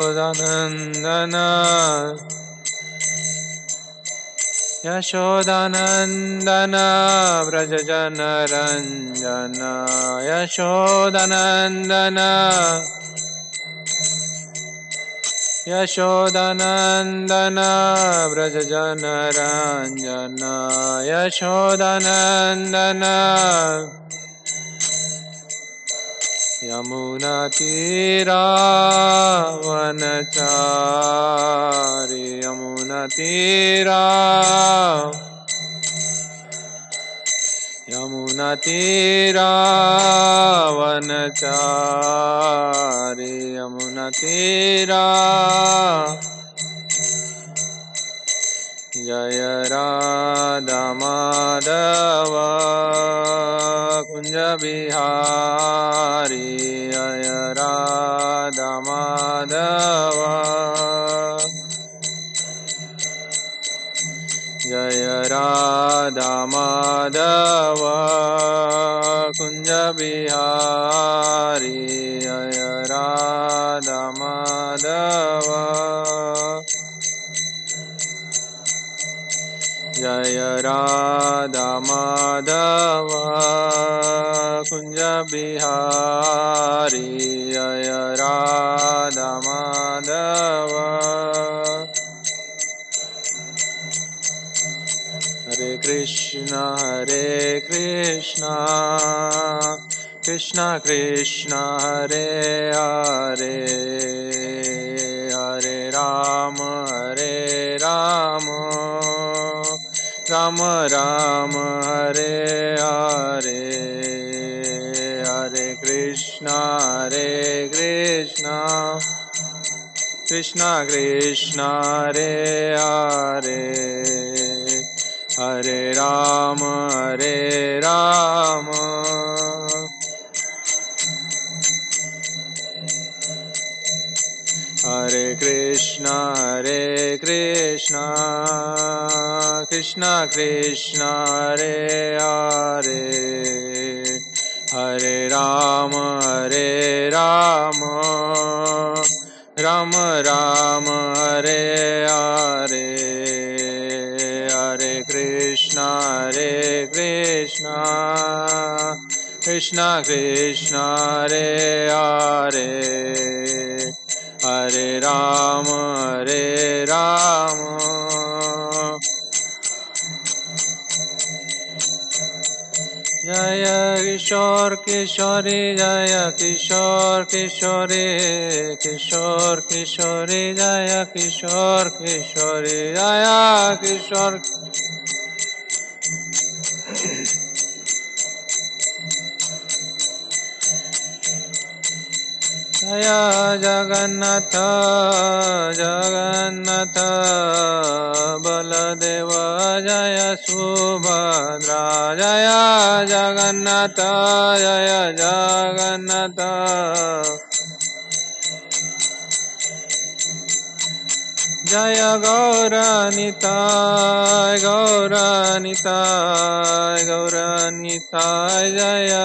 Yashodanandana Yashodanandana Vrajajanaranjana Yashodanandana Yashodanandana Vrajajanaranjana Yashodanandana Yamunatira Vanachari Yamunatira Yamunatira Vanachari Yamunatira Jaya Radha Madhava Kunja Bihari Jaya Radha Madhava Jaya Radha Madhava Kunja Bihari Jaya Radha Madhava Jaya Radha Madhava Kunja Bihari Jaya Radha Madhava Hare Krishna Krishna Krishna Hare Hare Hare Rama Rama Rama Hare Hare Hare Krishna Krishna Krishna Hare Hare Hare Rama Hare Krishna Krishna Krishna Hare Hare Hare Rama Rama Rama Hare Hare Hare Krishna Krishna Krishna Hare Hare Hare Rama Jaya Kishore Kishori Jaya Kishore Kishori Kishore Kishori Jaya Kishore Kishori Jaya Kishore Jaya Jagannatha Baladeva Jaya Subhadra Jaya Jagannatha Jaya Gauranitai Jaya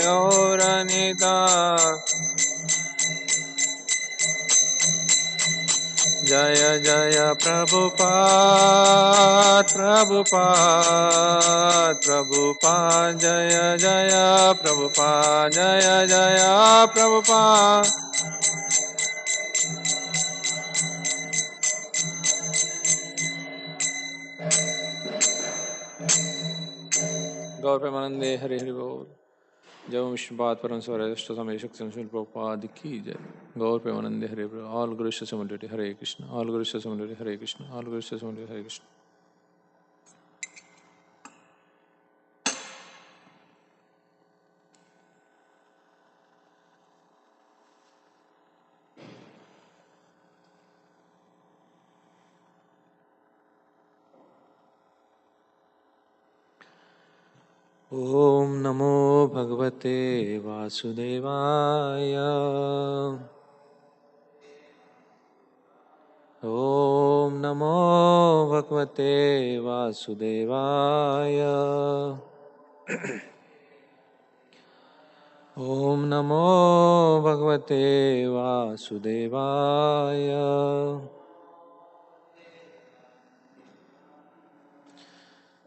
Gauranitai Jaya Jaya Prabhupada Jaya Jaya Prabhupada Gaur Premanande Hare Hare Bol Jai Vishnupada Param Svarashta Sameshak Samshul Prabhupada Ki Jai Gaur Premanande Hare Hare All Guru Shamundati Hare Krishna All Guru Shamundati Hare Krishna All Guru Shamundati Hare Krishna Om Namo Bhagavate Vasudevaya Om Namo Bhagavate Vasudevaya Om Namo Bhagavate Vasudevaya.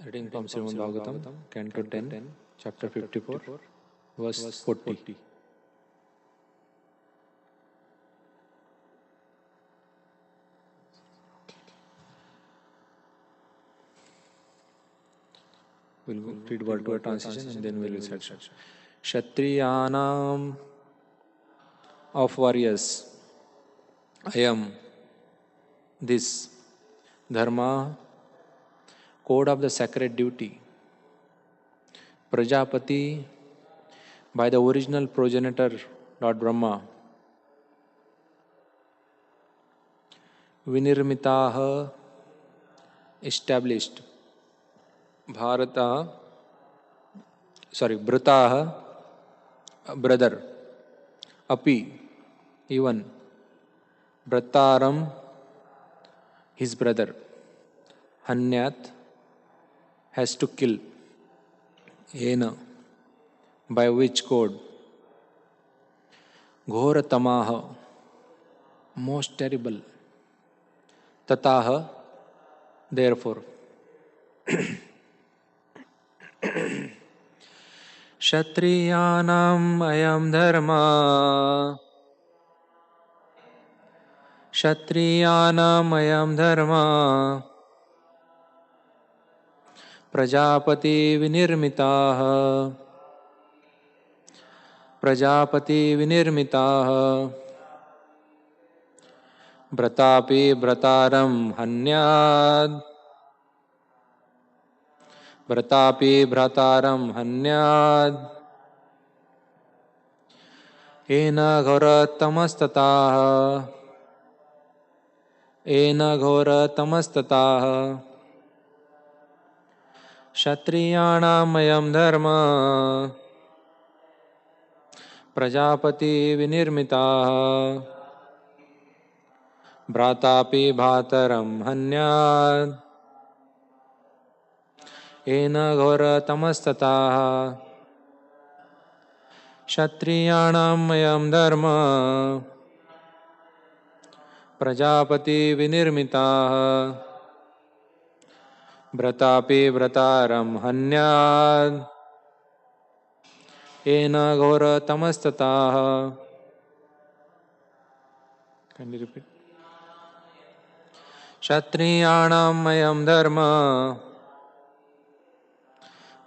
Reading from Srimad Bhagavatam, Canto 10, Chapter 54, Verse 40. We'll read word to word translation and then we'll recite. Kshatriyanam of warriors, I am this dharma, code of the sacred duty. Prajapati, by the original progenitor, Lord Brahma. Vinirmitaha, established. Brataha, brother. Api, even. Brataram, his brother. Hanyat, has to kill. Ena, by which code? Ghoratamaha, most terrible. Tataha, therefore. Kshatriyanam ayam dharma. Kshatriyanam ayam dharma. Prajapati vinirmitaha. Prajapati vinirmitaha. Bratapi brataram hanyad. Bratapi brataram hanyad. Ena ghoratamastataha. Ena ghoratamastataha. Kshatriyanam ayam dharma. Prajapati vinirmitaha. Bratapi bhataram hanyad. Ena ghoratamastataha. Kshatriyanam ayam dharma. Prajapati vinirmitaha. Bratapi brataram hanyad. Ena ghoratamastataha. Can you repeat? Kshatriyanam ayam dharma.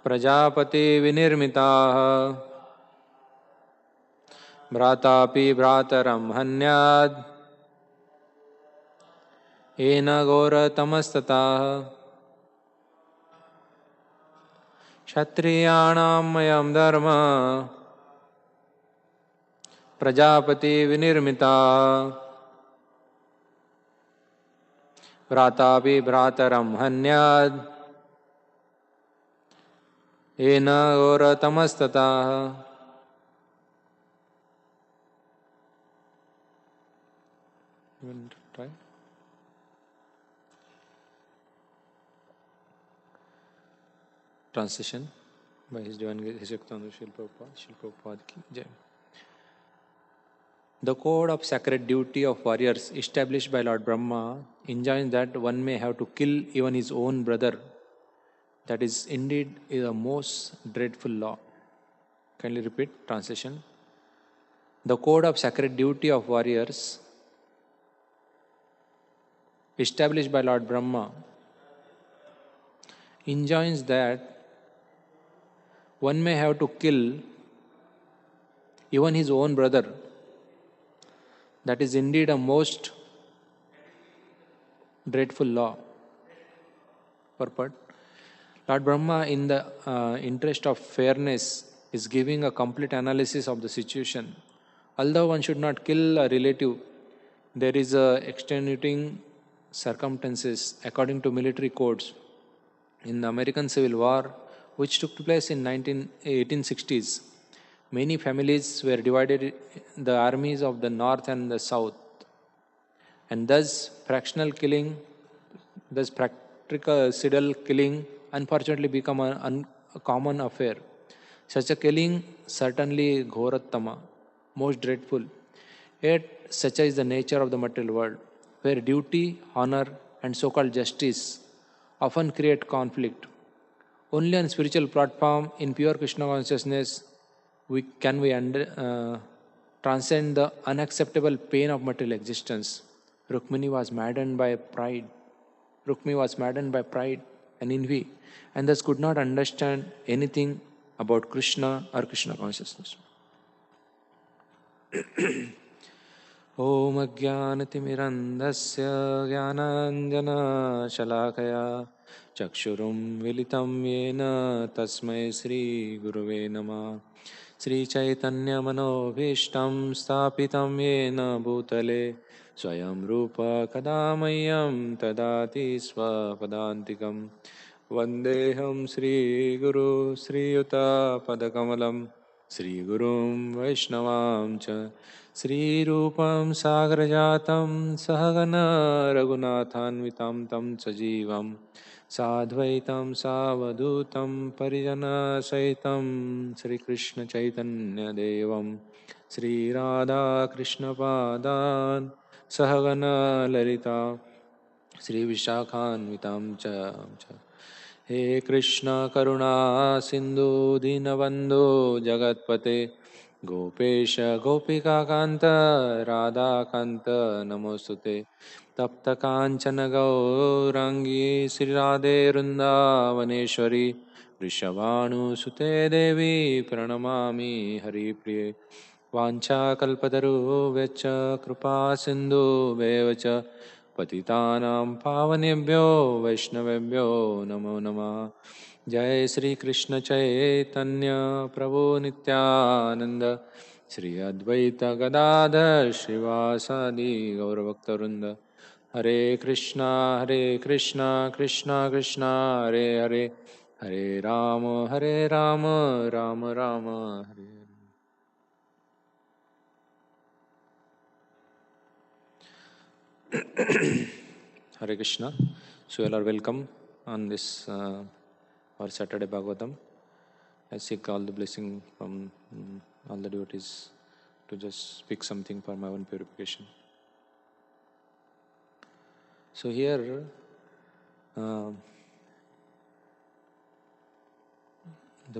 Prajapati vinirmitaha. Bratapi brataram hanyad. Ena ghoratamastataha. Kshatriyanam ayam dharma. Prajapati vinirmitaha. Bratapi brataram hanyad. Ena ghoratamastataha. You want to try? Translation by His Divine Grace His Bhaktivinoda Srila Prabhupada ki Jai. The code of sacred duty of warriors established by Lord Brahma enjoins that one may have to kill even his own brother. That is indeed a most dreadful law. Kindly repeat translation. The code of sacred duty of warriors established by Lord Brahma enjoins that one may have to kill even his own brother. That is indeed a most dreadful law. Purport. Lord Brahma, in the interest of fairness, is giving a complete analysis of the situation. Although one should not kill a relative, there is extenuating circumstances according to military codes. In the American Civil War, which took place in 1860s, many families were divided the armies of the North and the South, and thus practical killing unfortunately become a common affair. Such a killing certainly ghorattama, most dreadful. Yet such is the nature of the material world, where duty, honor, and so-called justice often create conflict. Only on spiritual platform, in pure Krishna consciousness, we transcend the unacceptable pain of material existence. Rukmini was maddened by pride. Rukmini was maddened by pride and envy, and thus could not understand anything about Krishna or Krishna consciousness. ॐ अज्ञानतिमिरन्धस्य ज्ञानाञ्जनशलाकया चक्षुरुं मिलितं येन तस्मै श्रीगुरुवे नमः श्रीचैतन्यमनोभीष्टं स्थापितं येन भूतले स्वयं रूप कदा मह्यं ददाति स्वपदान्तिकं वन्देऽहं श्रीगुरु श्रीयुतापदकमलं श्रीगुरुं वैष्णवां च श्रीरूपं सागरजातं सहगना रघुनाथान्वितं तं सजीवं साद्वैतं सावधूतं परिजनसहितं श्रीकृष्णचैतन्यदेवं श्रीराधाकृष्णपादान् सहगना ललिता श्रीविशाखान्वितं च हे कृष्ण करुणा सिन्धु दीनबन्धो जगत्पते गोपेश गोपिकान्त राधाकान्त नमोस्तुते तप्त काञ्चन गौराङ्गी श्रीराधे वृन्दावनेश्वरी वृषभानुसुते देवी प्रणमामि हरिप्रिये वाञ्छाकल्पतरुभ्यश्च कृपा सिन्धुभ्येव च पतितानां पावनेभ्यो वैष्णवेभ्यो नमो नमः जय श्री कृष्ण चैतन्य प्रभु नित्यानंद श्री अद्वैत गदाधर श्रीवासादि गौरभक्तवृंद हरे कृष्णा कृष्णा कृष्णा हरे हरे हरे राम राम राम हरे Hare Krishna. So you all are welcome on this our Saturday Bhagavatam. I seek all the blessing from all the devotees to just speak something for my own purification. So here the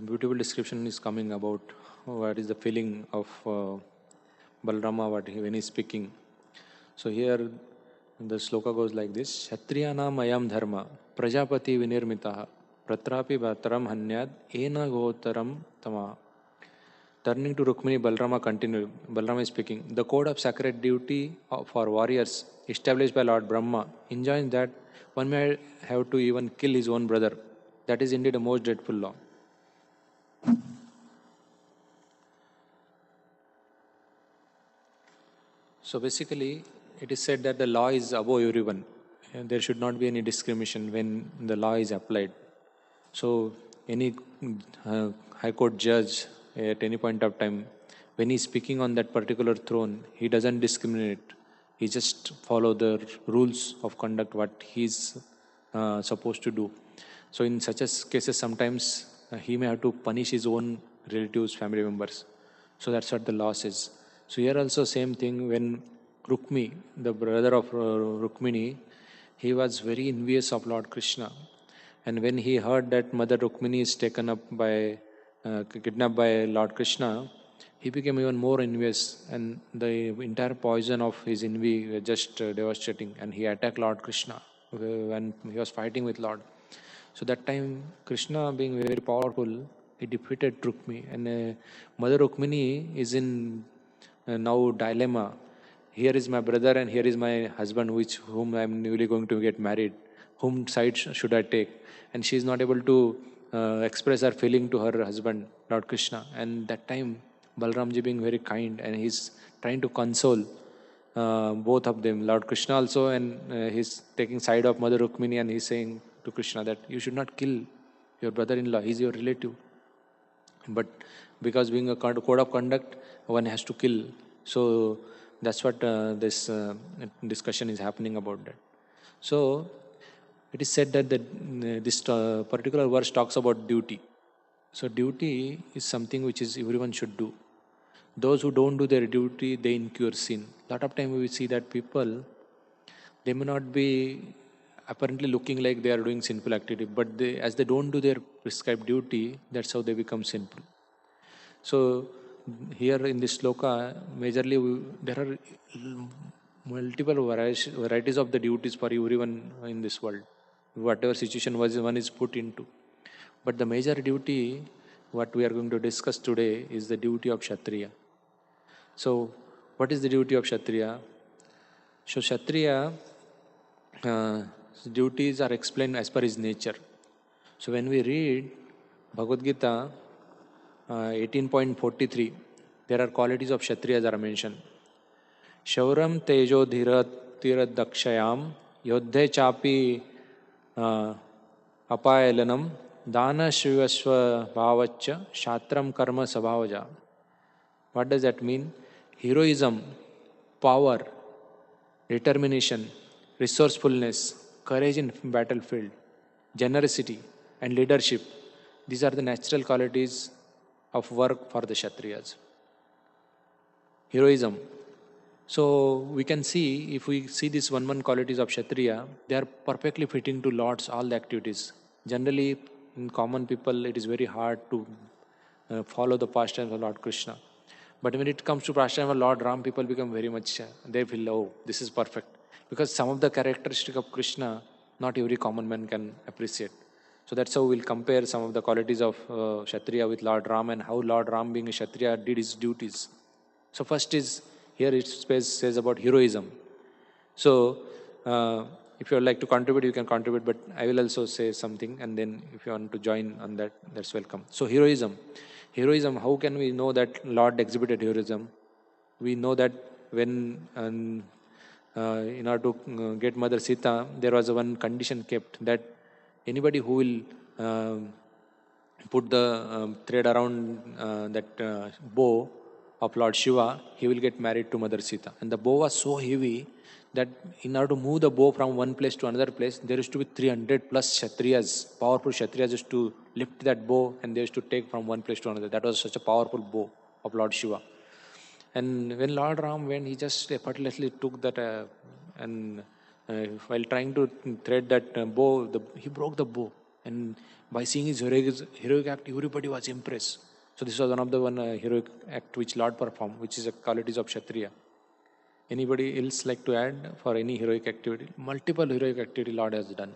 beautiful description is coming about what is the feeling of Balrama when he is speaking. So here the sloka goes like this: Kshatriyanam ayam dharma prajapati vinirmitaha pratrapi bhataram hanyad ena gotaram tama. Turning to Rukmini, Balrama continued. Balrama is speaking. The code of sacred duty for warriors established by Lord Brahma enjoins that one may have to even kill his own brother. That is indeed a most dreadful law. So basically, it is said that the law is above everyone. And there should not be any discrimination when the law is applied. So any high court judge at any point of time, when he is speaking on that particular throne, he doesn't discriminate. He just follow the rules of conduct what he is supposed to do. So in such as cases, sometimes he may have to punish his own relatives, family members. So that's what the law says. So here also same thing when Rukmi, the brother of Rukmini, he was very envious of Lord Krishna. And when he heard that Mother Rukmini is taken up by, kidnapped by Lord Krishna, he became even more envious, and the entire poison of his envy was just devastating, and he attacked Lord Krishna when he was fighting with Lord. So that time, Krishna being very powerful, he defeated Rukmi, and Mother Rukmini is in now dilemma. Here is my brother and here is my husband, whom I am newly going to get married. Whom side should I take? And she is not able to express her feeling to her husband, Lord Krishna. And that time, Balramji being very kind, and he's trying to console both of them, Lord Krishna also, and he's taking side of Mother Rukmini, and he's saying to Krishna that you should not kill your brother-in-law. He's your relative. But because being a code of conduct, one has to kill. So that's what this discussion is happening about that. So it is said that this particular verse talks about duty. So duty is something which is everyone should do. Those who don't do their duty, they incur sin. Lot of time we see that people, they may not be apparently looking like they are doing sinful activity, but as they don't do their prescribed duty, that's how they become sinful. So here in this sloka, majorly there are multiple varieties of the duties for everyone in this world, whatever situation one is put into. But the major duty, what we are going to discuss today, is the duty of Kshatriya. So, what is the duty of Kshatriya? So, Kshatriya duties are explained as per his nature. So, when we read Bhagavad Gita 18.43, there are qualities of Kshatriyas that are mentioned. Shauram tejo dhira dakshayam yodhe chapi apayalanam dana shivasva bhavacha shatram karma sabhavaja. What does that mean? Heroism, power, determination, resourcefulness, courage in battlefield, generosity, and leadership. These are the natural qualities of work for the Kshatriyas. Heroism. So we can see, if we see these one qualities of Kshatriya, they are perfectly fitting to Lord's all the activities. Generally, in common people, it is very hard to follow the pastimes of Lord Krishna. But when it comes to pastime of Lord Ram, people become very much, they feel, oh, this is perfect. Because some of the characteristics of Krishna, not every common man can appreciate. So that's how we'll compare some of the qualities of Kshatriya with Lord Ram, and how Lord Ram, being a Kshatriya, did his duties. So first is, here it says about heroism. So if you would like to contribute, you can contribute, but I will also say something, and then if you want to join on that, that's welcome. So heroism. Heroism, how can we know that Lord exhibited heroism? We know that when in order to get Mother Sita, there was one condition kept, that anybody who will put the thread around that bow of Lord Shiva, he will get married to Mother Sita. And the bow was so heavy that in order to move the bow from one place to another place, there used to be 300 plus Kshatriyas, powerful Kshatriyas used to lift that bow, and they used to take from one place to another. That was such a powerful bow of Lord Shiva. And when Lord Ram went, he just effortlessly took that and while trying to thread that bow, he broke the bow. And by seeing his heroic act, everybody was impressed. So this was one of the heroic act which Lord performed, which is a qualities of Kshatriya. Anybody else like to add for any heroic activity? Multiple heroic activity Lord has done.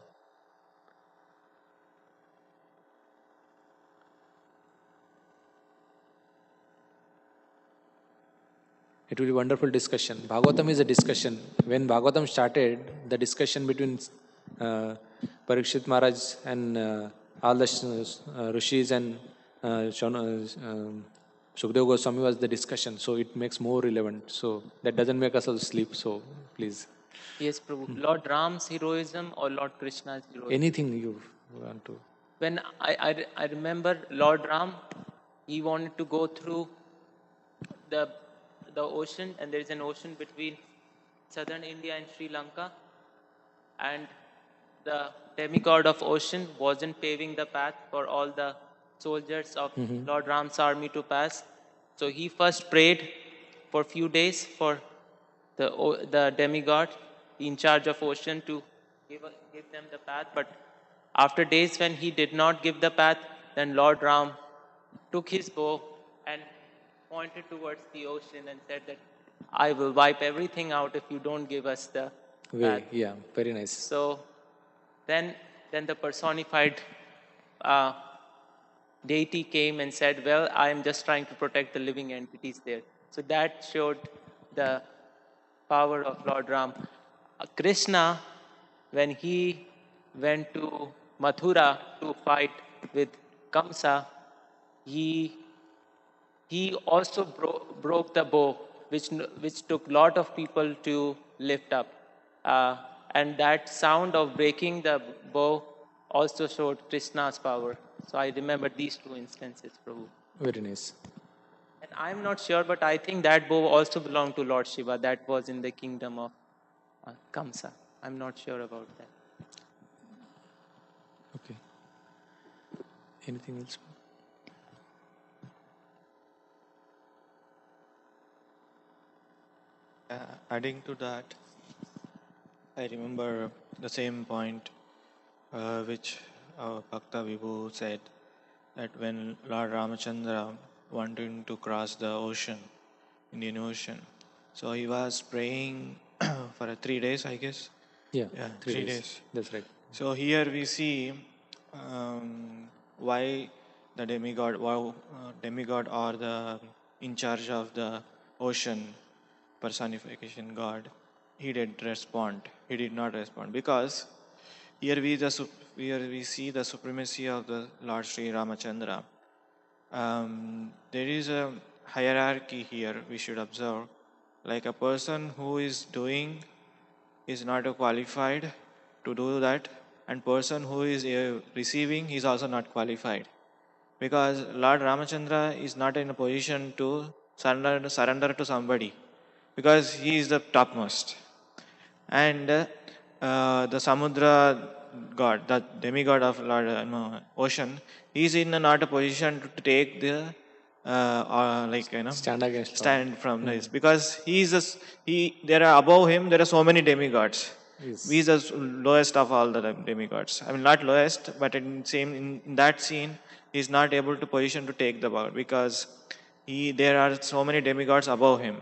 It will be wonderful discussion. Bhagavatam is a discussion. When Bhagavatam started, the discussion between Parikshit Maharaj and all the rishis and Sukdev Goswami was the discussion. So it makes more relevant. So that doesn't make us also sleep. So please. Yes, Prabhu. Lord Ram's heroism or Lord Krishna's heroism? Anything you want to. When I remember Lord Ram, he wanted to go through the ocean, and there is an ocean between southern India and Sri Lanka, and the demigod of ocean wasn't paving the path for all the soldiers of Lord Ram's army to pass. So he first prayed for few days for the demigod in charge of ocean to give them the path. But after days when he did not give the path, then Lord Ram took his bow and pointed towards the ocean and said that I will wipe everything out if you don't give us the path. Yeah, very nice. So then the personified deity came and said, well, I am just trying to protect the living entities there. So that showed the power of Lord Ram. Krishna, when he went to Mathura to fight with Kamsa, he also broke the bow, which took a lot of people to lift up. And that sound of breaking the bow also showed Krishna's power. So I remember these two instances, Prabhu. Very nice. And I'm not sure, but I think that bow also belonged to Lord Shiva. That was in the kingdom of Kamsa. I'm not sure about that. Okay. Anything else? Adding to that, I remember the same point which Bhakta Vibhu said, that when Lord Ramachandra wanted to cross the ocean, Indian Ocean, so he was praying for 3 days, I guess. Yeah, Yeah, 3 days. 3 days. That's right. So here we see why the demigod or the in charge of the ocean personification god, he did respond. He did not respond because here here we see the supremacy of the Lord Sri Ramachandra. There is a hierarchy here we should observe. Like a person who is doing is not qualified to do that, and person who is receiving is also not qualified, because Lord Ramachandra is not in a position to surrender to somebody, because he is the topmost. And the Samudra god, the demigod of Lord ocean, he is in not a position to take the Stand against Lord. stand from this, because he is he there are above him there are so many demigods. Yes. He is the lowest of all the demigods. I mean, not lowest, but in that scene, he is not able to position to take the power, because there are so many demigods above him.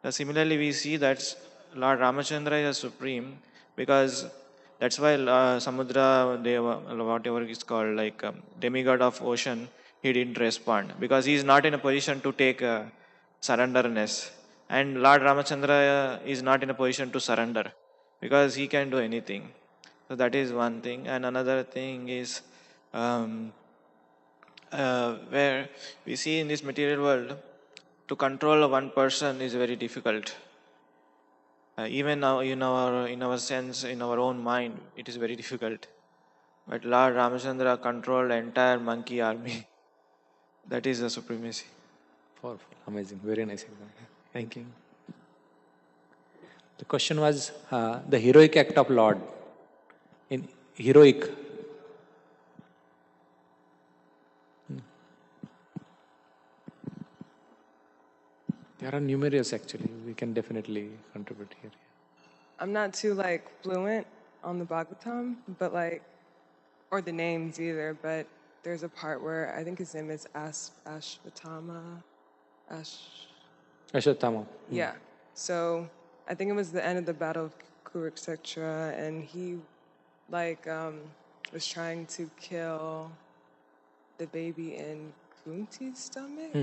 Similarly, we see that Lord Ramachandra is supreme, because that's why Samudra Deva, whatever is called, like demigod of ocean, he didn't respond, because he is not in a position to take surrenderness. And Lord Ramachandra is not in a position to surrender, because he can do anything. So that is one thing. And another thing is um, where we see in this material world, to control one person is very difficult. Even now, in our sense, in our own mind, it is very difficult. But Lord Ramachandra controlled entire monkey army. That is the supremacy. Powerful. Amazing. Very nice example. Thank you. The question was the heroic act of Lord. In heroic. There are numerous actually. We can definitely contribute here. I'm not too fluent on the Bhagavatam, but or the names either, but there's a part where I think his name is Ashvatthama. Ashwatthama. Yeah. So I think it was the end of the Battle of Kurukshetra, and he was trying to kill the baby in Kunti's stomach.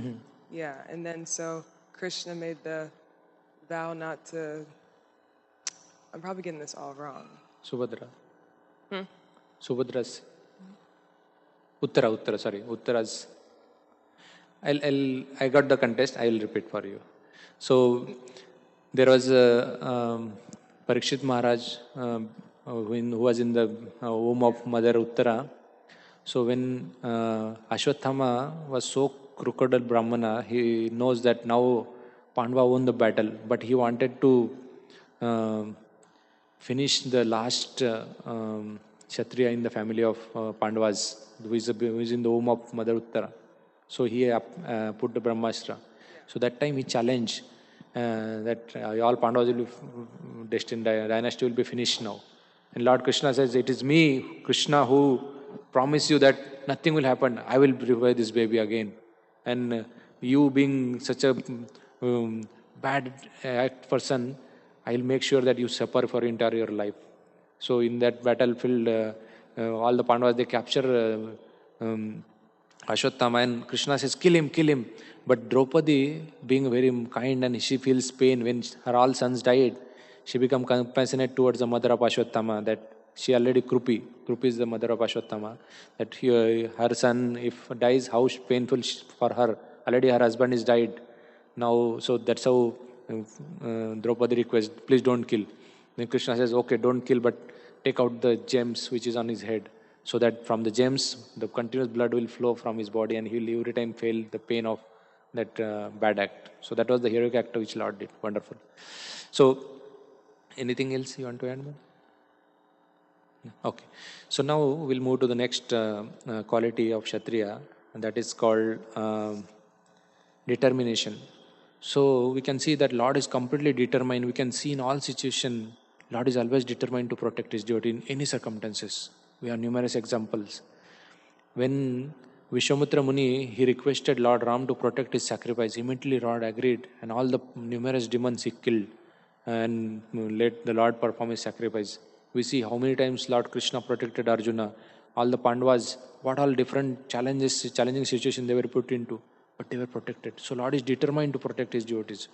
Yeah, and then so Krishna made the vow not to. I'm probably getting this all wrong. Subhadra. Subhadra's. Uttara, sorry. Uttara's. I got the contest. I will repeat for you. So there was Parikshit Maharaj who was in the womb of Mother Uttara. So when Ashwatthama was so crooked a Brahmana, he knows that now Pandava won the battle, but he wanted to finish the last Kshatriya in the family of Pandavas, who is in the womb of Mother Uttara. So he put the Brahmastra. So that time he challenged that all Pandavas will be destined, dynasty will be finished now. And Lord Krishna says, it is me, Krishna, who promise you that nothing will happen. I will revive this baby again. And you being such a bad act person, I will make sure that you suffer for entire your life. So in that battlefield, all the Pandavas, they capture Ashwatthama, and Krishna says, kill him. But Draupadi, being very kind, and she feels pain when her all sons died, she become compassionate towards the mother of Ashwatthama, that she already Krupi is the mother of Ashwatthama, that her son, if dies, how painful for her. Already her husband is died. Now, so that's how Draupadi requests, please don't kill. Then Krishna says, okay, don't kill, but take out the gems which is on his head, so that from the gems, the continuous blood will flow from his body, and he will every time feel the pain of that bad act. So that was the heroic act which Lord did. Wonderful. So, anything else you want to add? Okay. So now we'll move to the next quality of Kshatriya, and that is called determination. So we can see that Lord is completely determined. We can see in all situations, Lord is always determined to protect his devotee in any circumstances. We have numerous examples. When Vishwamitra Muni, he requested Lord Ram to protect his sacrifice, immediately Lord agreed, and all the numerous demons he killed and let the Lord perform his sacrifice. We see how many times Lord Krishna protected Arjuna, all the Pandavas, what all different challenging situations they were put into, but they were protected. So Lord is determined to protect his devotees.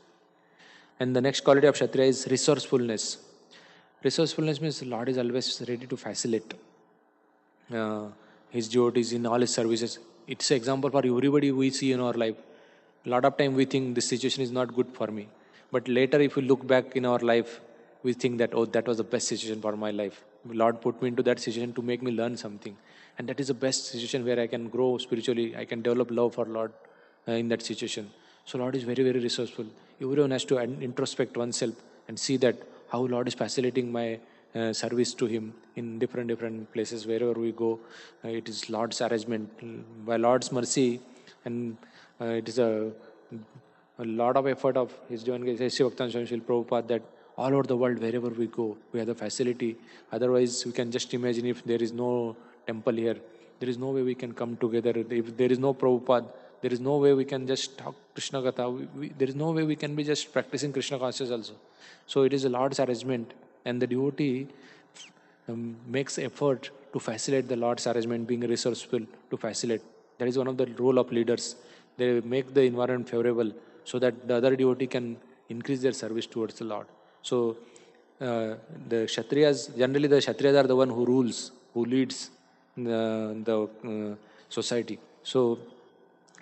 And the next quality of Kshatriya is resourcefulness. Resourcefulness means Lord is always ready to facilitate his devotees in all his services. It's an example for everybody we see in our life. A lot of time we think this situation is not good for me. But later if we look back in our life, we think that, oh, that was the best situation for my life. Lord put me into that situation to make me learn something. And that is the best situation where I can grow spiritually. I can develop love for Lord in that situation. So Lord is very, very resourceful. Everyone has to introspect oneself and see that how Lord is facilitating my service to Him in different places wherever we go. It is Lord's arrangement by Lord's mercy, and it is a lot of effort of His Divine Grace, Sri Bhaktan Swami Srila Prabhupada, that all over the world wherever we go we have the facility. Otherwise we can just imagine if there is no temple here, there is no way we can come together. If there is no Prabhupada, there is no way we can just talk Krishna Katha. There is no way we can be just practicing Krishna consciousness also. So it is a Lord's arrangement, and the devotee makes effort to facilitate the Lord's arrangement, being resourceful to facilitate. That is one of the role of leaders. They make the environment favorable so that the other devotee can increase their service towards the Lord. So the Kshatriyas, generally the Kshatriyas are the one who rules, who leads the society. So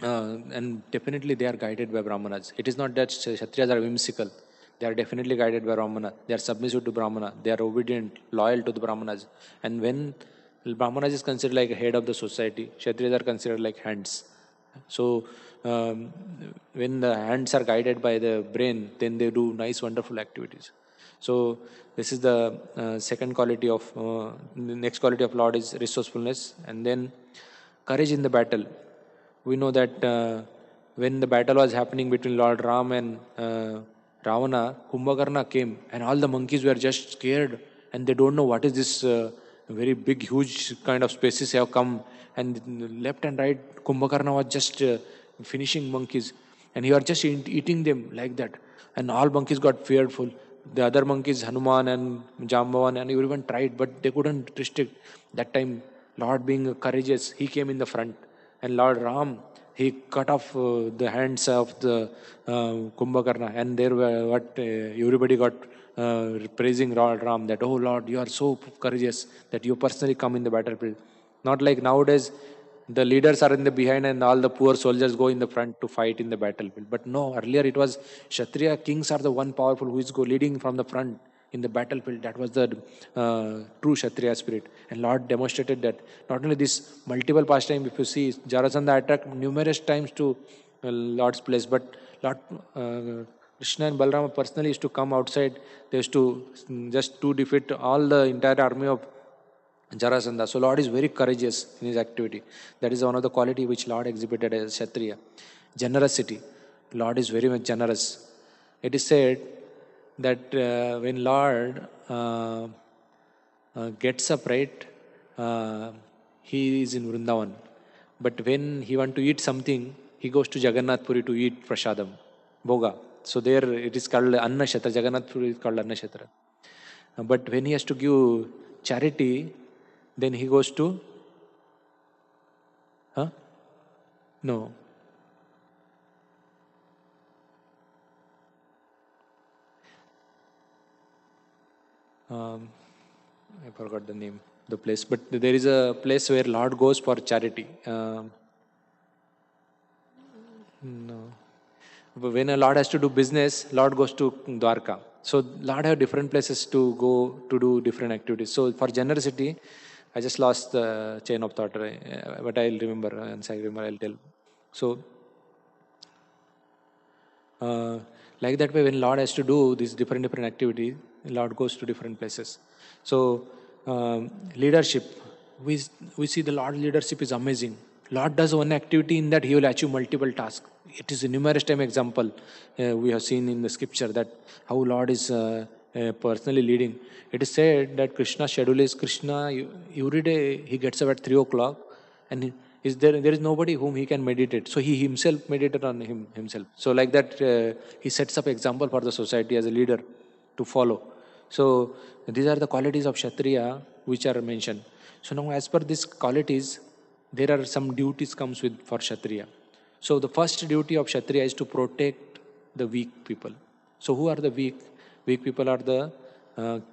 and definitely they are guided by Brahmanas. It is not that Kshatriyas are whimsical. They are definitely guided by Brahmana. They are submissive to Brahmana. They are obedient, loyal to the Brahmanas. And when Brahmanas is considered like a head of the society, Kshatriyas are considered like hands. So when the hands are guided by the brain, then they do nice, wonderful activities. So this is the second quality of, the next quality of Lord is resourcefulness. And then courage in the battle. We know that when the battle was happening between Lord Ram and Ravana, Kumbhakarna came and all the monkeys were just scared and they don't know what is this very big, huge kind of species have come, and left and right Kumbhakarna was just finishing monkeys and he was just eating them like that, and all monkeys got fearful. The other monkeys, Hanuman and Jambavan and everyone tried, but they couldn't restrict. That time Lord being courageous, he came in the front, and Lord Ram, he cut off the hands of the Kumbhakarna, and there were everybody got praising Lord Ram that, oh Lord, you are so courageous that you personally come in the battlefield. Not like nowadays, the leaders are in the behind and all the poor soldiers go in the front to fight in the battlefield. But no, earlier it was Kshatriya kings are the one powerful who is leading from the front in the battlefield. That was the true Kshatriya spirit. And Lord demonstrated that. Not only this, multiple pastime, if you see, Jarasandha attacked numerous times to Lord's place, but Lord Krishna and Balrama personally used to come outside. They used to just to defeat all the entire army of Jarasandha. So Lord is very courageous in his activity. That is one of the quality which Lord exhibited as Kshatriya. Generosity. Lord is very much generous. It is said that when Lord gets up, right, he is in Vrindavan. But when he want to eat something, he goes to Jagannath Puri to eat prasadam, bhoga. So there it is called Anna Shatra. Jagannath Puri is called Anna Shatra. But when he has to give charity, then he goes to, no. I forgot the name, the place. But there is a place where Lord goes for charity. No. But when a Lord has to do business, Lord goes to Dwarka. So Lord have different places to go to do different activities. So for generosity, I just lost the chain of thought, but I'll remember. Once I remember, I'll tell. So, like that way, when Lord has to do these different activities, Lord goes to different places. So, leadership, we see the Lord leadership is amazing. Lord does one activity, in that he will achieve multiple tasks. It is a numerous time example we have seen in the scripture, that how Lord is personally leading. It is said that Krishna's schedule is, every day he gets up at 3 o'clock, and there is nobody whom he can meditate. So he himself meditated on himself. So like that, he sets up example for the society as a leader to follow. So these are the qualities of Kshatriya which are mentioned. So now, as per these qualities, there are some duties comes with for Kshatriya. So the first duty of Kshatriya is to protect the weak people. So who are the weak? Weak people are the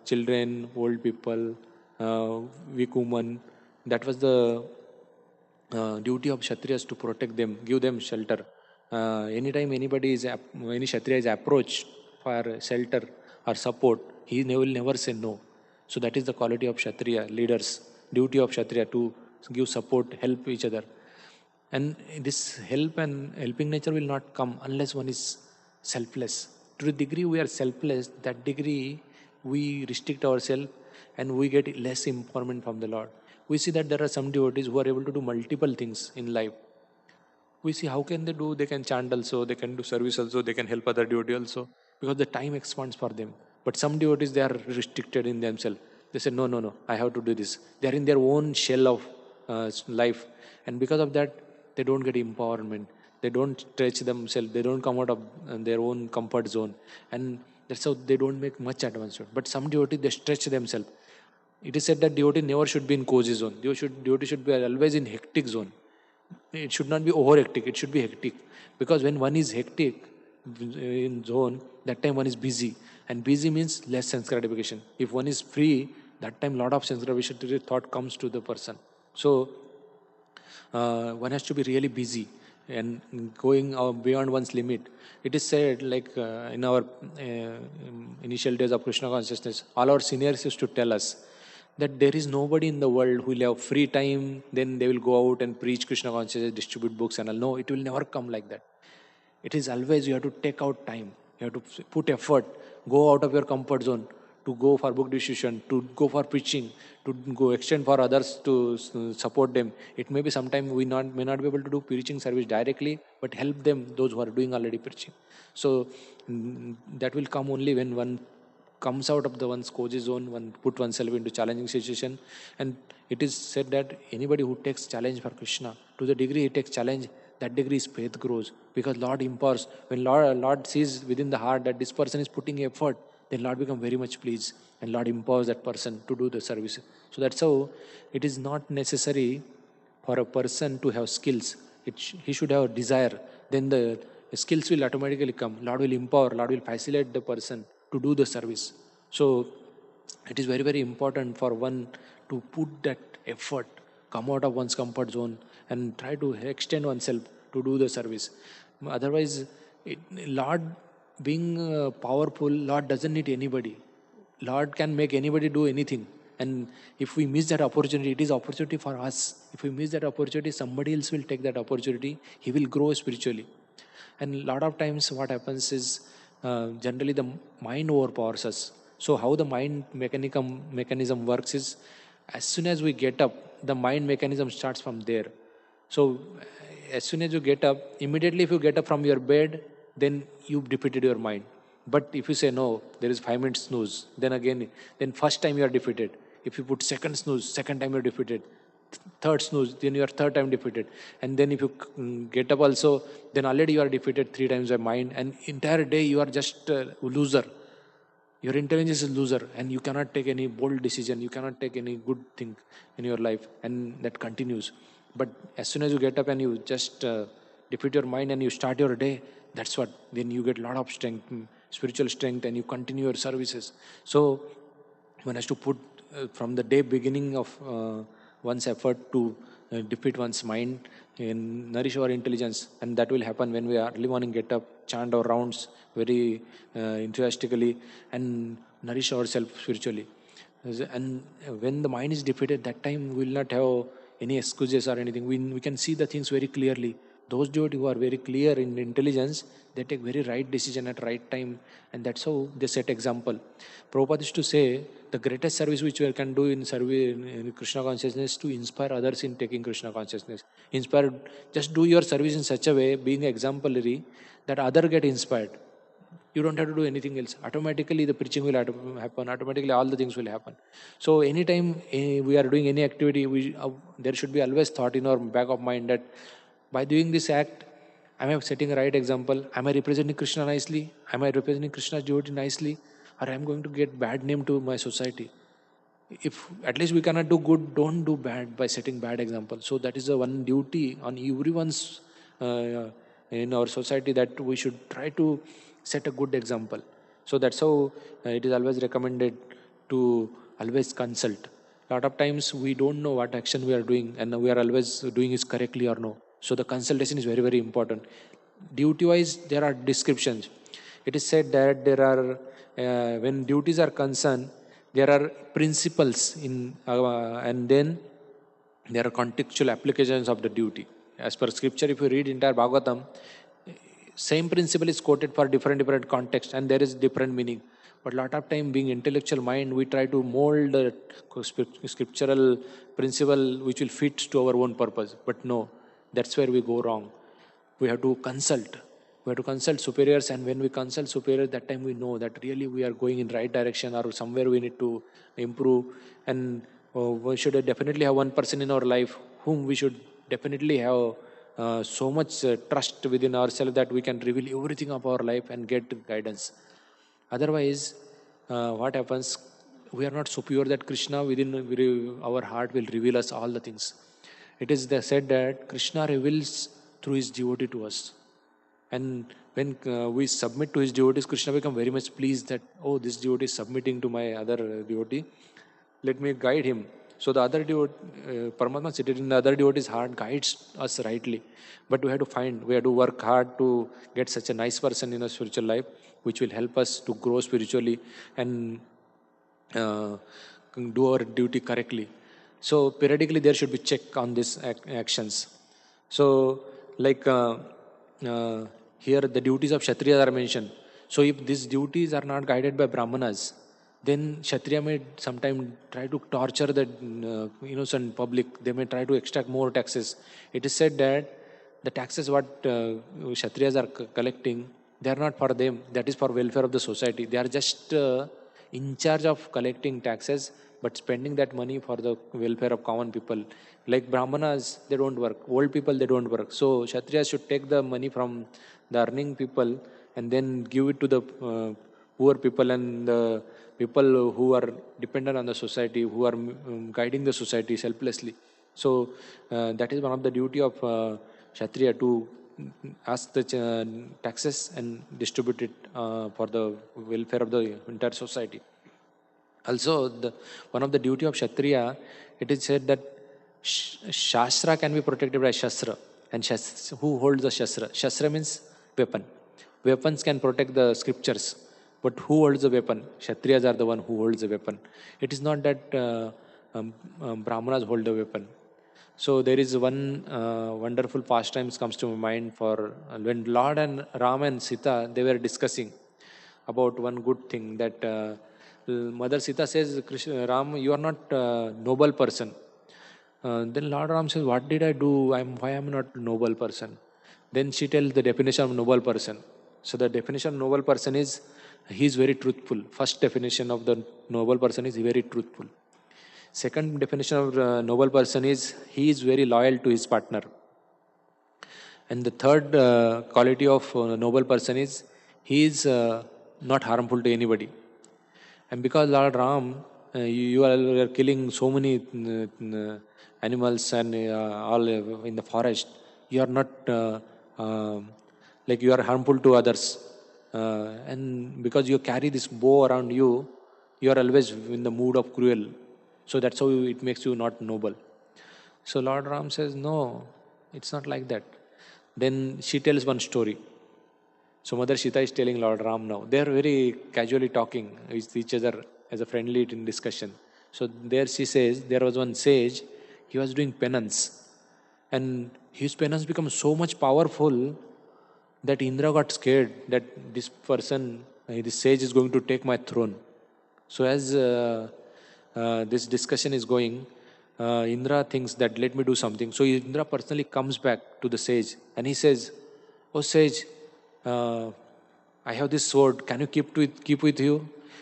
children, old people, weak women. That was the duty of Kshatriyas, to protect them, give them shelter. Anytime any Kshatriya is approached for shelter or support, he will never say no. So that is the quality of Kshatriya leaders, duty of Kshatriya, to give support, help each other. And this help and helping nature will not come unless one is selfless. To the degree we are selfless, that degree we restrict ourselves and we get less empowerment from the Lord. We see that there are some devotees who are able to do multiple things in life. We see how can they can chant also, they can do service also, they can help other devotees also, because the time expands for them. But some devotees, they are restricted in themselves. They say, no, I have to do this. They are in their own shell of life. And because of that, they don't get empowerment. They don't stretch themselves. They don't come out of their own comfort zone. And that's how they don't make much advancement. But some devotees, they stretch themselves. It is said that devotee never should be in cozy zone. Devotee should be always in hectic zone. It should not be over hectic. It should be hectic. Because when one is hectic in zone, that time one is busy. And busy means less sense gratification. If one is free, that time lot of sense gratification thought comes to the person. So one has to be really busy and going beyond one's limit. It is said, like in our initial days of Krishna consciousness, all our seniors used to tell us that there is nobody in the world who will have free time, then they will go out and preach Krishna consciousness, distribute books and all. No, it will never come like that. It is always you have to take out time. You have to put effort, go out of your comfort zone, to go for book distribution, to go for preaching, to go extend for others to support them. It may be sometime we may not be able to do preaching service directly, but help them, those who are doing already preaching. So that will come only when one comes out of the one's cozy zone, one put oneself into challenging situation. And it is said that anybody who takes challenge for Krishna, to the degree he takes challenge, that degree his faith grows. Because Lord empowers. When Lord sees within the heart that this person is putting effort, then Lord becomes very much pleased. And Lord empowers that person to do the service. So that's how it is not necessary for a person to have skills. He should have a desire. Then the skills will automatically come. Lord will empower. Lord will facilitate the person to do the service. So it is very, very important for one to put that effort, come out of one's comfort zone and try to extend oneself to do the service. Otherwise, Lord being powerful, Lord doesn't need anybody. Lord can make anybody do anything. And if we miss that opportunity, it is opportunity for us. If we miss that opportunity, somebody else will take that opportunity. He will grow spiritually. And a lot of times what happens is, generally the mind overpowers us. So how the mind mechanism works is, as soon as we get up, the mind mechanism starts from there. So as soon as you get up, immediately if you get up from your bed, then you've defeated your mind. But if you say no, there is 5 minutes snooze, then first time you are defeated. If you put second snooze, second time you are defeated. Third snooze, then you are third time defeated. And then if you get up also, then already you are defeated 3 times by mind, and entire day you are just a loser. Your intelligence is loser, and you cannot take any bold decision, you cannot take any good thing in your life, and that continues. But as soon as you get up and you just defeat your mind and you start your day, that's what, then you get a lot of strength, spiritual strength, and you continue your services. So one has to put from the day beginning of one's effort to defeat one's mind and nourish our intelligence. And that will happen when we early morning get up, chant our rounds very enthusiastically, and nourish ourselves spiritually. And when the mind is defeated, that time we will not have any excuses or anything. We can see the things very clearly. Those devotees who are very clear in intelligence, they take very right decision at right time, and that's how they set example. Prabhupada used to say, the greatest service which we can do in service in Krishna consciousness is to inspire others in taking Krishna consciousness. Inspire, just do your service in such a way, being exemplary, that other get inspired. You don't have to do anything else. Automatically the preaching will happen. Automatically all the things will happen. So anytime we are doing any activity, there should be always thought in our back of mind that by doing this act, am I setting a right example? Am I representing Krishna nicely? Am I representing Krishna's devotee nicely? Or I am going to get bad name to my society? If at least we cannot do good, don't do bad by setting bad example. So that is the one duty on everyone's in our society, that we should try to set a good example. So that's how it is always recommended to always consult. Lot of times we don't know what action we are doing, and we are always doing is correctly or no. So the consultation is very, very important. Duty wise, there are descriptions. It is said that there are when duties are concerned, there are principles in and then there are contextual applications of the duty. As per scripture, if you read entire Bhagavatam, same principle is quoted for different context, and there is different meaning. But lot of time, being intellectual mind, we try to mold the scriptural principle which will fit to our own purpose. But no, that's where we go wrong. We have to consult. We have to consult superiors, and when we consult superiors, that time we know that really we are going in right direction, or somewhere we need to improve. And we should definitely have one person in our life whom we should definitely have so much trust within ourselves that we can reveal everything of our life and get guidance. Otherwise, what happens? We are not so pure that Krishna within our heart will reveal us all the things. It is said that Krishna reveals through his devotee to us. And when we submit to his devotees, Krishna becomes very much pleased that, oh, this devotee is submitting to my other devotee. Let me guide him. So the other devotee, Paramatma seated in the other devotee's heart guides us rightly. But we have to work hard to get such a nice person in a spiritual life, which will help us to grow spiritually and do our duty correctly. So periodically there should be check on these actions. So like here the duties of Kshatriyas are mentioned. So if these duties are not guided by Brahmanas, then Kshatriya may sometimes try to torture the innocent public. They may try to extract more taxes. It is said that the taxes what Kshatriyas are collecting, they are not for them. That is for welfare of the society. They are just in charge of collecting taxes, but spending that money for the welfare of common people. Like Brahmanas, they don't work. Old people, they don't work. So Kshatriyas should take the money from the earning people and then give it to the poor people and the people who are dependent on the society, who are guiding the society selflessly. So that is one of the duty of Kshatriya, to ask the taxes and distribute it for the welfare of the entire society. Also, one of the duty of Kshatriya, it is said that Shastra can be protected by Shastra. And who holds the Shastra? Shastra means weapon. Weapons can protect the scriptures. But who holds the weapon? Kshatriyas are the one who holds the weapon. It is not that Brahmanas hold the weapon. So there is one wonderful pastimes comes to my mind for when Lord and Ram and Sita, they were discussing about one good thing, that Mother Sita says, Ram, you are not a noble person. Then Lord Ram says, what did I do? Why am I not a noble person? Then she tells the definition of noble person. So the definition of noble person is, he is very truthful. First definition of the noble person is very truthful. Second definition of noble person is, he is very loyal to his partner. And the third quality of noble person is, he is not harmful to anybody. And because Lord Ram, you are killing so many animals and all in the forest, you are not like you are harmful to others. And because you carry this bow around you, you are always in the mood of cruel. So that's how it makes you not noble. So Lord Ram says, no, it's not like that. Then she tells one story. So Mother Sita is telling Lord Ram now. They are very casually talking with each other as a friendly discussion. So there she says, there was one sage, he was doing penance. And his penance becomes so much powerful that Indra got scared that this person, this sage is going to take my throne. So as this discussion is going, Indra thinks that let me do something. So Indra personally comes back to the sage and he says, "Oh sage, uh, I have this sword. Can you keep with you?"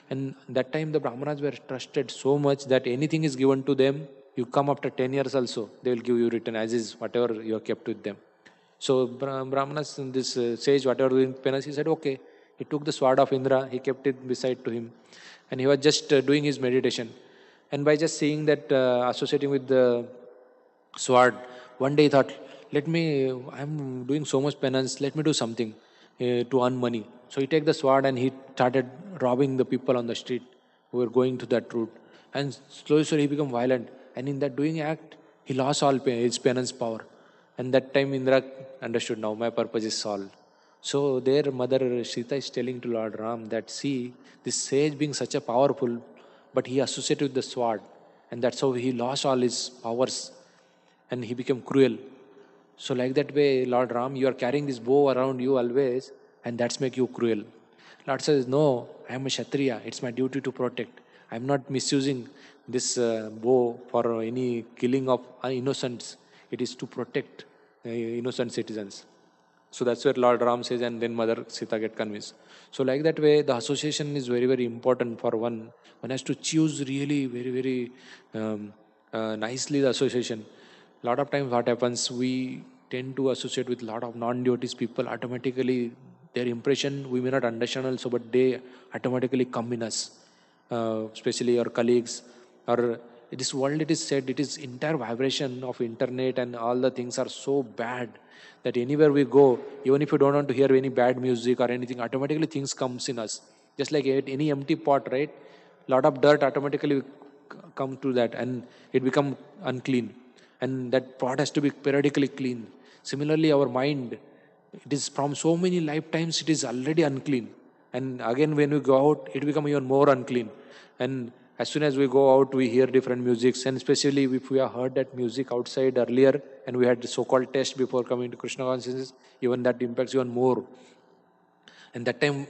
And that time the Brahmanas were trusted so much that anything is given to them. You come after 10 years also, they will give you return as is whatever you have kept with them. So Brahmanas, this sage, whatever doing penance, he said, okay. He took the sword of Indra, he kept it beside to him, and he was just doing his meditation. And by just seeing that, associating with the sword, one day he thought, I'm doing so much penance, let me do something to earn money. So he take the sword and he started robbing the people on the street who were going to that route. And slowly he became violent. And in that doing act, he lost all his penance power. And that time Indra understood, now my purpose is solved. So their mother Sita is telling to Lord Ram that see, this sage being such a powerful, but he associated with the sword. And that's how he lost all his powers and he became cruel. So like that way, Lord Ram, you are carrying this bow around you always, and that's make you cruel. Lord says, no, I am a Kshatriya. It's my duty to protect. I'm not misusing this bow for any killing of innocents. It is to protect innocent citizens. So that's where Lord Ram says, and then Mother Sita get convinced. So like that way, the association is very, very important for one. One has to choose really very, very nicely the association. Lot of times what happens, we tend to associate with lot of non-devotees people. Automatically, their impression we may not understand also, but they automatically come in us. Especially our colleagues, or this world, it is said, it is entire vibration of internet and all the things are so bad that anywhere we go, even if you don't want to hear any bad music or anything, automatically things comes in us. Just like any empty pot, right? Lot of dirt automatically come to that and it become unclean. And that pot has to be periodically cleaned. Similarly, our mind, it is from so many lifetimes, it is already unclean. And again, when we go out, it becomes even more unclean. And as soon as we go out, we hear different musics. And especially if we have heard that music outside earlier, and we had the so-called test before coming to Krishna consciousness, even that impacts even more. And that time,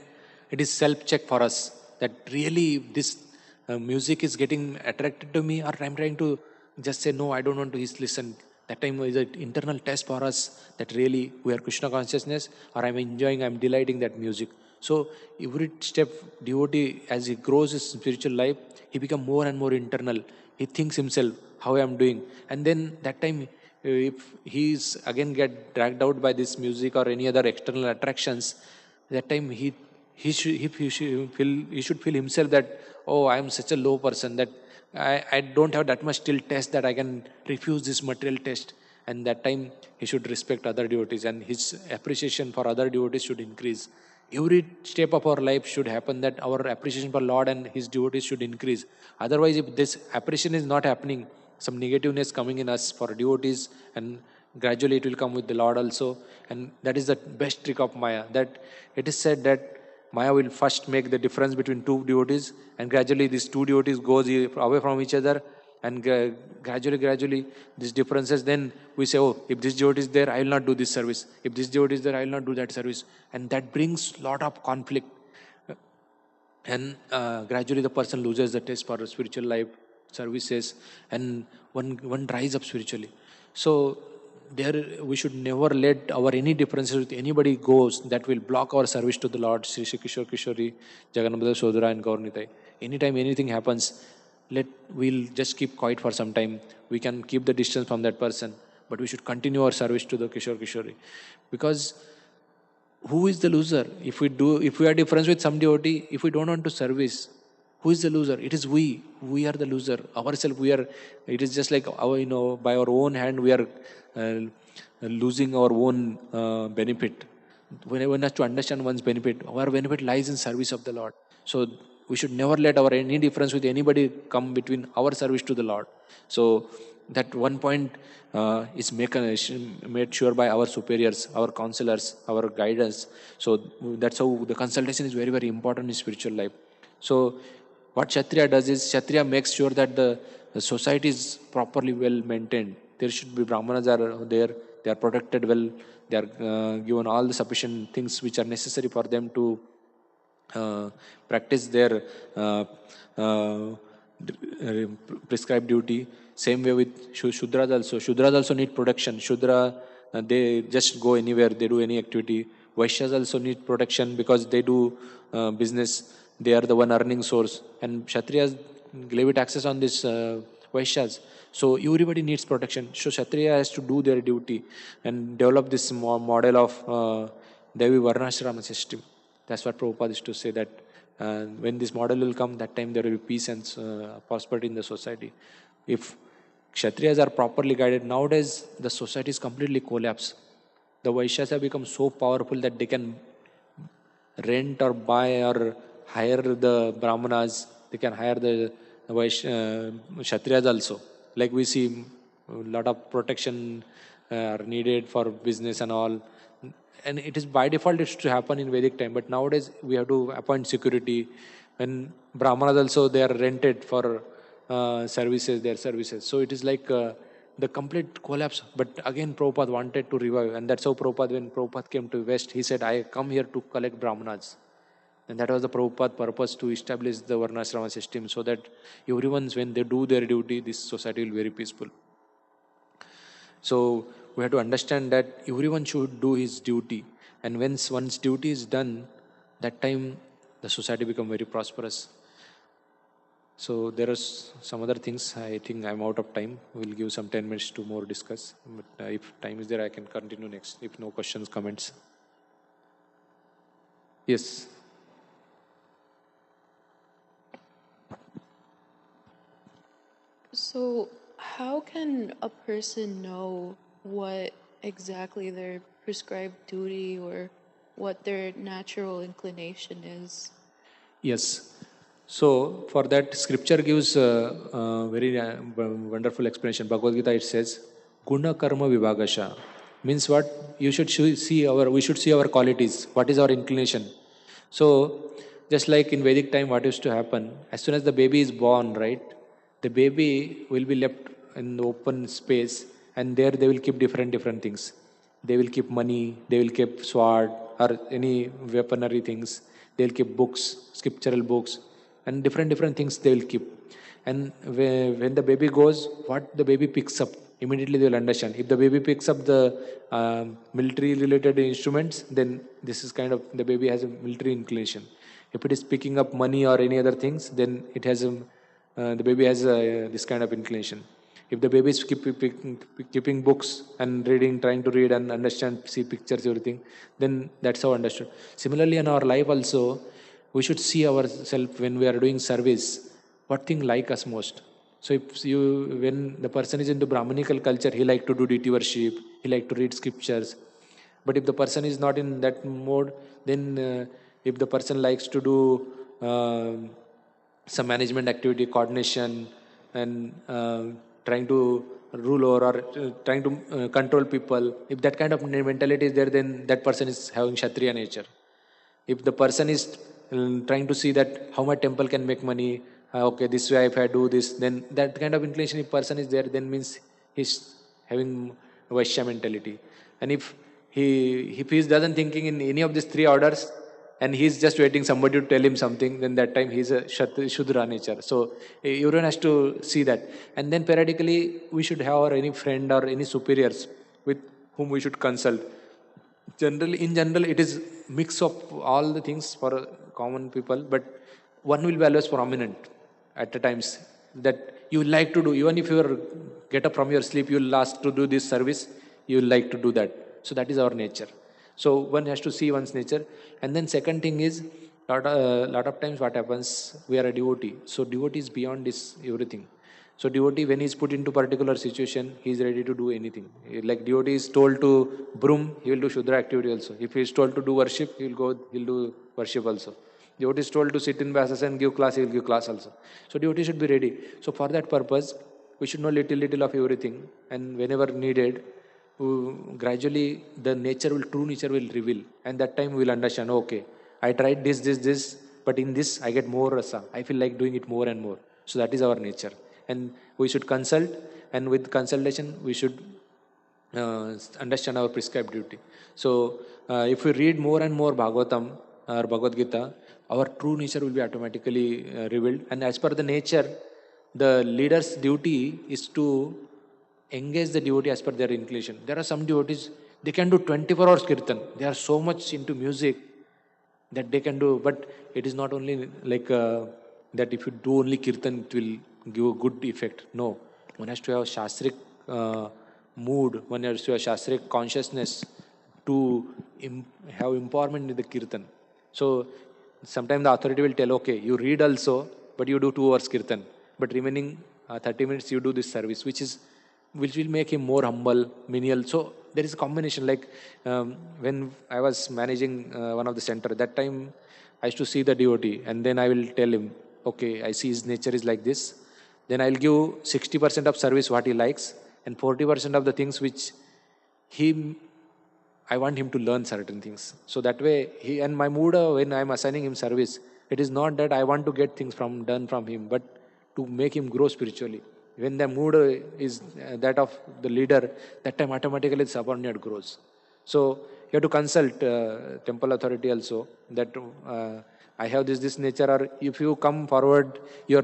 it is self-check for us that really this music is getting attracted to me, or I'm trying to just say, no, I don't want to listen. That time is an internal test for us that really we are Krishna consciousness, or I'm enjoying, I'm delighting that music. So every step devotee, as he grows his spiritual life, he becomes more and more internal. He thinks himself, how I am doing. And then that time, if he's again get dragged out by this music or any other external attractions, that time he should feel himself that, oh, I am such a low person that I don't have that much still test that I can refuse this material test. And that time he should respect other devotees and his appreciation for other devotees should increase. Every step of our life should happen that our appreciation for Lord and his devotees should increase. Otherwise, if this appreciation is not happening, some negativeness coming in us for devotees, and gradually it will come with the Lord also. And that is the best trick of Maya. That it is said that Maya will first make the difference between two devotees, and gradually these two devotees goes away from each other, and gradually these differences. Then we say, oh, if this devotee is there, I will not do this service. If this devotee is there, I will not do that service, and that brings lot of conflict. And gradually the person loses the taste for spiritual life services, and one rise up spiritually. So there we should never let our any differences with anybody goes that will block our service to the Lord. Sri Shri Kishore Kishori, Jagannatha Sodhara and Gaurnitai. Anytime anything happens, we'll just keep quiet for some time. We can keep the distance from that person, but we should continue our service to the Kishore Kishori. Because who is the loser? If we are different with some devotee, if we don't want to service, who is the loser? It is we. We are the loser. Ourselves, it is just like by our own hand, we are losing our own benefit. One has to understand one's benefit. Our benefit lies in service of the Lord. So we should never let any difference with anybody come between our service to the Lord. So that one point is made sure by our superiors, our counselors, our guidance. So that's how the consultation is very, very important in spiritual life. So what Kshatriya does is, Kshatriya makes sure that the society is properly well maintained. There should be Brahmanas are there, they are protected well, they are given all the sufficient things which are necessary for them to practice their uh, uh, prescribed duty. Same way with Shudras also. Shudras also need protection. Shudra, they just go anywhere, they do any activity. Vaishyas also need protection because they do business. They are the one earning source. And Kshatriyas levy taxes on this Vaishyas. So everybody needs protection. So Kshatriya has to do their duty and develop this model of Devi Varnashrama system. That's what Prabhupada used to say, that when this model will come, that time there will be peace and prosperity in the society. If Kshatriyas are properly guided, nowadays the society is completely collapsed. The Vaishyas have become so powerful that they can rent or buy or hire the Brahmanas, they can hire the Kshatriyas also. Like we see a lot of protection are needed for business and all. And it is by default it should happen in Vedic time. But nowadays we have to appoint security. And Brahmanas also, they are rented for services, their services. So it is like the complete collapse. But again, Prabhupada wanted to revive. And that's how Prabhupada, when Prabhupada came to West, he said, I come here to collect Brahmanas. And that was the Prabhupada purpose, to establish the Varnashrama system, so that everyone, when they do their duty, this society will be very peaceful. So we have to understand that everyone should do his duty. And when one's duty is done, that time the society become very prosperous. So there are some other things. I think I'm out of time. We'll give some 10 minutes to more discuss. But if time is there, I can continue next. If no questions, comments. Yes. So, how can a person know what exactly their prescribed duty or what their natural inclination is? Yes. So, for that, scripture gives a very wonderful explanation. Bhagavad Gita, it says, Guna Karma Vibhagasha. Means what? You should we should see our qualities. What is our inclination? So, just like in Vedic time, what used to happen, as soon as the baby is born, right? The baby will be left in the open space, and there they will keep different things. They will keep money, they will keep sword or any weaponry things. They'll keep books, scriptural books, and different things they will keep. And when the baby goes, what the baby picks up, immediately they will understand. If the baby picks up the military related instruments, then this is kind of, the baby has a military inclination. If it is picking up money or any other things, then it has the baby has this kind of inclination. If the baby is keeping books and reading, trying to read and understand, see pictures, everything, then that's how understood. Similarly, in our life also, we should see ourselves when we are doing service, what thing like us most. So when the person is into Brahmanical culture, he like to do deity worship, he like to read scriptures. But if the person is not in that mode, then if the person likes to do some management activity, coordination, and trying to rule over or trying to control people, if that kind of mentality is there, then that person is having Kshatriya nature. If the person is trying to see that how my temple can make money, okay, this way if I do this, then that kind of inclination, if person is there, then means he's having Vaishya mentality. And if he doesn't thinking in any of these three orders, and he's just waiting somebody to tell him something, then that time he's a Shudra nature. So everyone has to see that. And then periodically we should have our any friend or any superiors with whom we should consult. In general, it is mix of all the things for common people, but one will be always prominent at the times that you like to do. Even if you get up from your sleep, you will ask to do this service, you will like to do that. So that is our nature. So one has to see one's nature. And then second thing is, lot of times what happens, we are a devotee. So devotee is beyond this everything. So devotee, when he is put into particular situation, he is ready to do anything. Like devotee is told to broom, he will do Shudra activity also. If he is told to do worship, he'll do worship also. Devotee is told to sit in Vyasasana and give class, he will give class also. So devotee should be ready. So for that purpose, we should know little of everything, and whenever needed, gradually the true nature will reveal, and that time we will understand, okay, I tried this, but in this I get more rasa. I feel like doing it more and more. So that is our nature. And we should consult and with consultation we should understand our prescribed duty. So if we read more and more Bhagavatam or Bhagavad Gita, our true nature will be automatically revealed. And as per the nature, the leader's duty is to engage the devotee as per their inclination. There are some devotees, they can do 24 hours kirtan. They are so much into music that they can do, but it is not only like that if you do only kirtan, it will give a good effect. No, one has to have shastric mood, one has to have shastric consciousness to have empowerment in the kirtan. So sometimes the authority will tell, okay, you read also, but you do 2 hours kirtan, but remaining 30 minutes you do this service, which will make him more humble, menial. So there is a combination. Like when I was managing one of the center, that time I used to see the devotee, and then I will tell him, okay, I see his nature is like this. Then I'll give 60% of service what he likes, and 40% of the things which I want him to learn certain things. So that way, and my mood when I'm assigning him service, it is not that I want to get things done from him, but to make him grow spiritually. When the mood is that of the leader, that time automatically the subordinate grows. So you have to consult temple authority also, that I have this nature, or if you come forward, your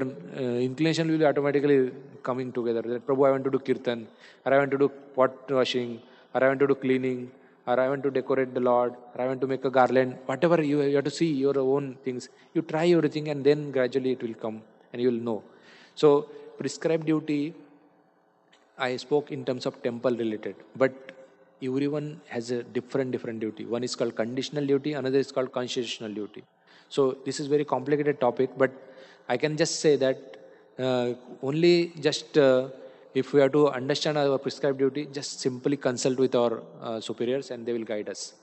inclination will be automatically coming together. That Prabhu, I want to do kirtan, or I want to do pot washing, or I want to do cleaning, or I want to decorate the Lord, or I want to make a garland. Whatever you have to see your own things. You try everything, and then gradually it will come, and you will know. So prescribed duty, I spoke in terms of temple related, but everyone has a different duty. One is called conditional duty, another is called constitutional duty. So this is very complicated topic, but I can just say that only just if we have to understand our prescribed duty, just simply consult with our superiors and they will guide us.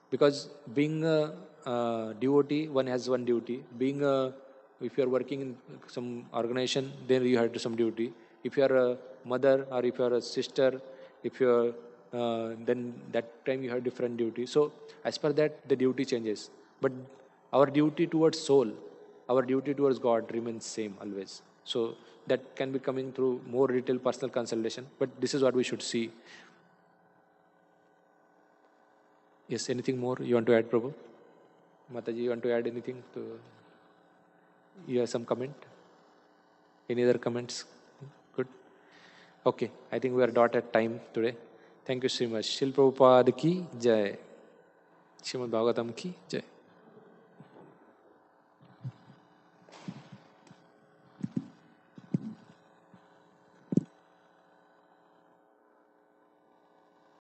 Because being a devotee, one has one duty. Being a, if you are working in some organization, then you have some duty. If you are a mother or if you are a sister, if you are then that time you have different duty. So as per that, the duty changes. But our duty towards soul, our duty towards God remains same always. So that can be coming through more detailed personal consultation. But this is what we should see. Yes, anything more you want to add, Prabhu? Mataji, you want to add anything to? You have some comment? Any other comments? Good. Okay, I think we are dot at time today. Thank you so much. Shil Prabhupada ki jai. Srimad Bhagavatam ki jai.